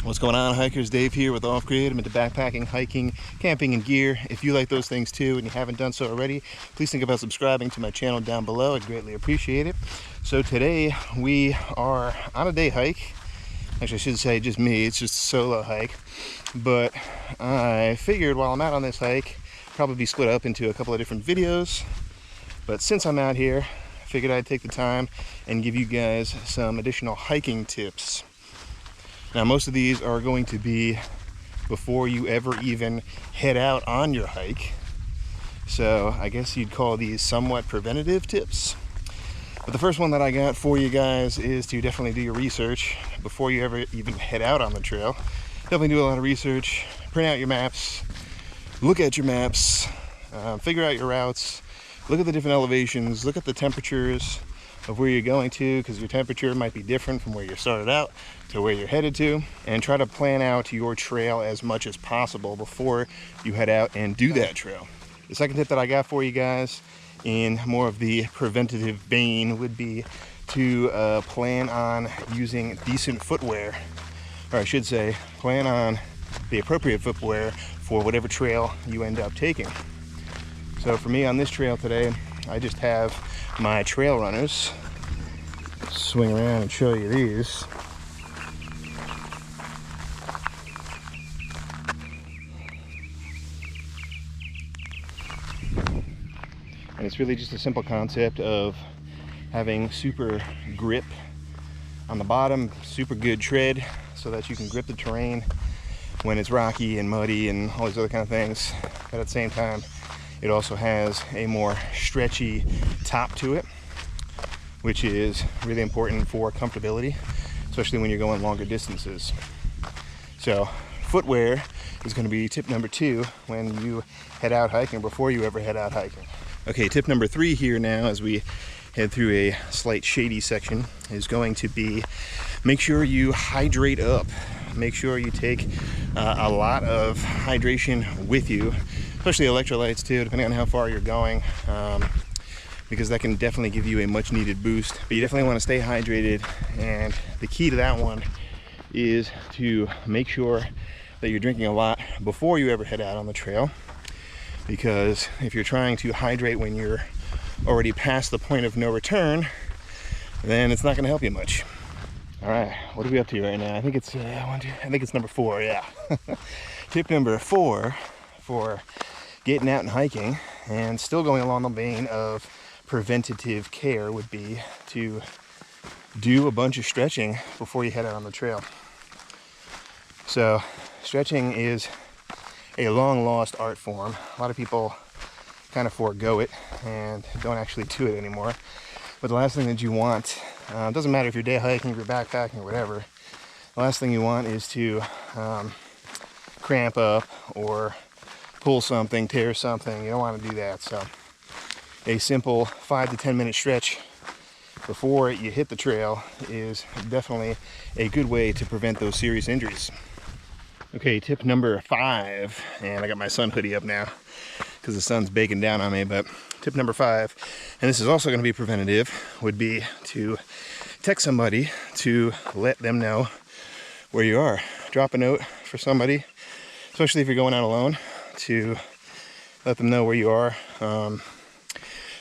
What's going on, hikers? Dave here with Off Grid. I'm into backpacking, hiking, camping, and gear. If you like those things too and you haven't done so already, please think about subscribing to my channel down below. I'd greatly appreciate it. So today we are on a day hike. Actually, I should say just me. It's just a solo hike. But I figured while I'm out on this hike, probably be split up into a couple of different videos. But since I'm out here, I figured I'd take the time and give you guys some additional hiking tips. Now, most of these are going to be before you ever even head out on your hike. So I guess you'd call these somewhat preventative tips. But the first one that I got for you guys is to definitely do your research before you ever even head out on the trail. Definitely do a lot of research, print out your maps, look at your maps, figure out your routes, look at the different elevations, look at the temperatures of where you're going to, because your temperature might be different from where you started out to where you're headed to, and try to plan out your trail as much as possible before you head out and do that trail. The second tip that I got for you guys in more of the preventative vein would be to plan on using decent footwear, or I should say plan on the appropriate footwear for whatever trail you end up taking. So for me on this trail today, I just have my trail runners. Swing around and show you these. And it's really just a simple concept of having super grip on the bottom, super good tread, so that you can grip the terrain when it's rocky and muddy and all these other kind of things. But at the same time, it also has a more stretchy top to it, which is really important for comfortability, especially when you're going longer distances. So footwear is going to be tip number 2 when you head out hiking, before you ever head out hiking. Okay, tip number 3 here now as we head through a slight shady section is going to be make sure you hydrate up. Make sure you take a lot of hydration with you, especially electrolytes too, depending on how far you're going, because that can definitely give you a much needed boost. But you definitely want to stay hydrated, and the key to that one is to make sure that you're drinking a lot before you ever head out on the trail, because if you're trying to hydrate when you're already past the point of no return, then it's not going to help you much. All right, what are we up to right now? I think it's I think it's number 4. Yeah. Tip number 4 for getting out and hiking, and still going along the vein of preventative care, would be to do a bunch of stretching before you head out on the trail. So stretching is a long lost art form. A lot of people kind of forego it and don't actually do it anymore. But the last thing that you want, it doesn't matter if you're day hiking, if you're backpacking, or whatever, the last thing you want is to cramp up or pull something, tear something. You don't want to do that. So a simple 5 to 10 minute stretch before you hit the trail is definitely a good way to prevent those serious injuries. Okay, tip number 5, and I got my sun hoodie up now because the sun's baking down on me, but tip number 5, and this is also going to be preventative, would be to text somebody to let them know where you are. Drop a note for somebody, especially if you're going out alone, to let them know where you are.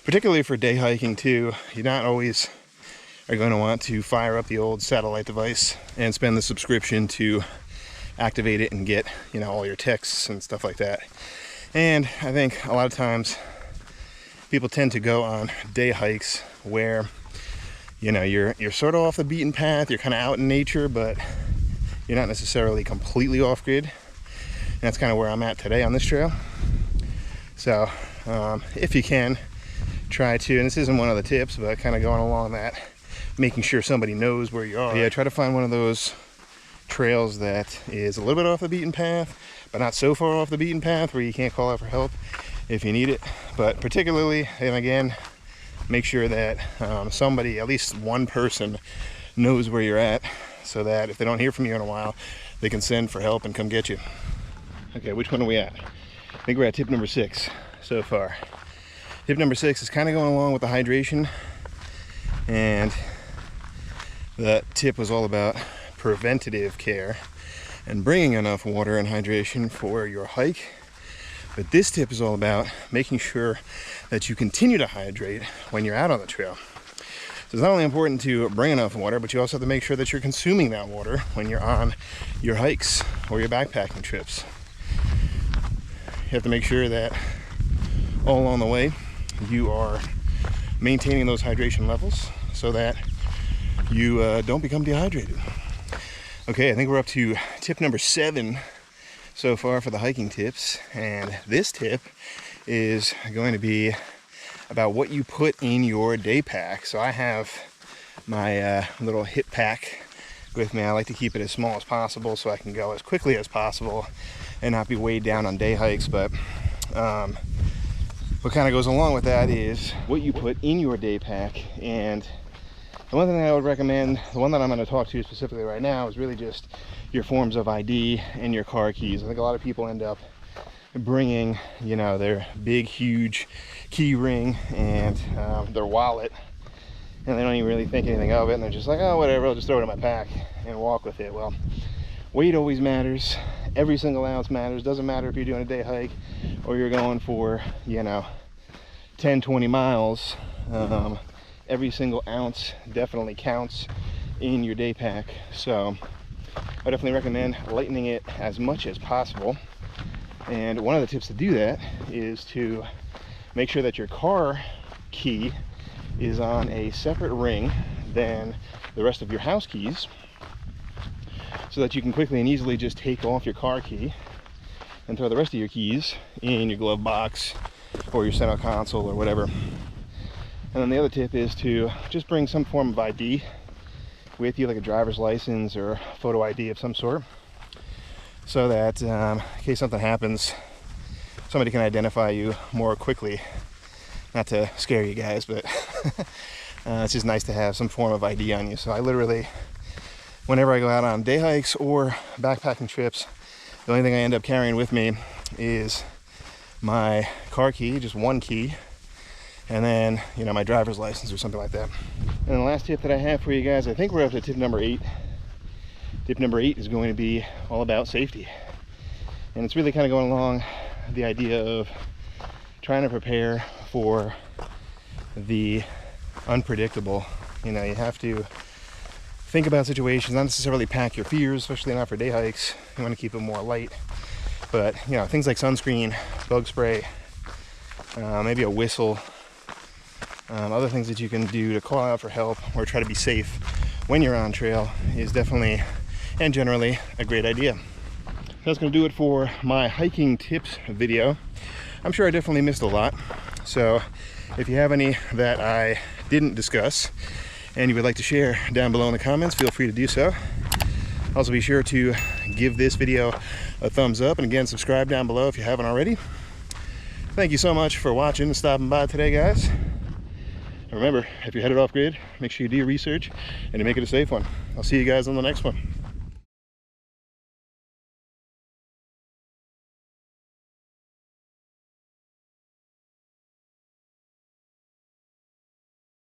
Particularly for day hiking too, you're not always are going to want to fire up the old satellite device and spend the subscription to activate it and get, you know, all your texts and stuff like that. And I think a lot of times people tend to go on day hikes where, you know, you're sort of off the beaten path, you're kind of out in nature, but you're not necessarily completely off grid. And that's kind of where I'm at today on this trail. So if you can, try to, and this isn't one of the tips, but kind of going along that, making sure somebody knows where you are. Yeah, try to find one of those trails that is a little bit off the beaten path, but not so far off the beaten path where you can't call out for help if you need it. But particularly, and again, make sure that somebody, at least one person, knows where you're at, so that if they don't hear from you in a while, they can send for help and come get you. Okay, which one are we at? I think we're at tip number 6 so far. Tip number 6 is kind of going along with the hydration, and that tip was all about preventative care. and bringing enough water and hydration for your hike. But this tip is all about making sure that you continue to hydrate when you're out on the trail. So it's not only important to bring enough water, but you also have to make sure that you're consuming that water when you're on your hikes or your backpacking trips. You have to make sure that all along the way you are maintaining those hydration levels so that you don't become dehydrated. Okay, I think we're up to tip number 7 so far for the hiking tips, and this tip is going to be about what you put in your day pack. So I have my little hip pack with me. I like to keep it as small as possible so I can go as quickly as possible and not be weighed down on day hikes. But what kind of goes along with that is what you put in your day pack. And the one thing I would recommend, the one that I'm going to talk to specifically right now, is really just your forms of ID and your car keys. I think a lot of people end up bringing, you know, their big huge key ring and their wallet, and they don't even really think anything of it, and they're just like, oh, whatever, I'll just throw it in my pack and walk with it. Well, weight always matters. Every single ounce matters. Doesn't matter if you're doing a day hike or you're going for, you know, 10-20 miles. Every single ounce definitely counts in your day pack. So I definitely recommend lightening it as much as possible. And one of the tips to do that is to make sure that your car key is on a separate ring than the rest of your house keys, so that you can quickly and easily just take off your car key and throw the rest of your keys in your glove box or your center console or whatever. And then the other tip is to just bring some form of ID with you, like a driver's license or photo ID of some sort, so that in case something happens, somebody can identify you more quickly. Not to scare you guys, but it's just nice to have some form of ID on you. So I literally, whenever I go out on day hikes or backpacking trips, the only thing I end up carrying with me is my car key, just one key, and then, you know, my driver's license or something like that. And the last tip that I have for you guys, I think we're up to tip number 8. Tip number 8 is going to be all about safety. And it's really kind of going along the idea of trying to prepare for the unpredictable. You know, you have to think about situations, not necessarily pack your fears, especially not for day hikes. You want to keep it more light. But, you know, things like sunscreen, bug spray, maybe a whistle, other things that you can do to call out for help or try to be safe when you're on trail is definitely and generally a great idea. That's going to do it for my hiking tips video. I'm sure I definitely missed a lot, so if you have any that I didn't discuss and you would like to share down below in the comments, feel free to do so. Also, be sure to give this video a thumbs up, and again, subscribe down below if you haven't already. Thank you so much for watching and stopping by today, guys. And remember, if you're headed off grid, make sure you do your research and to make it a safe one. I'll see you guys on the next one.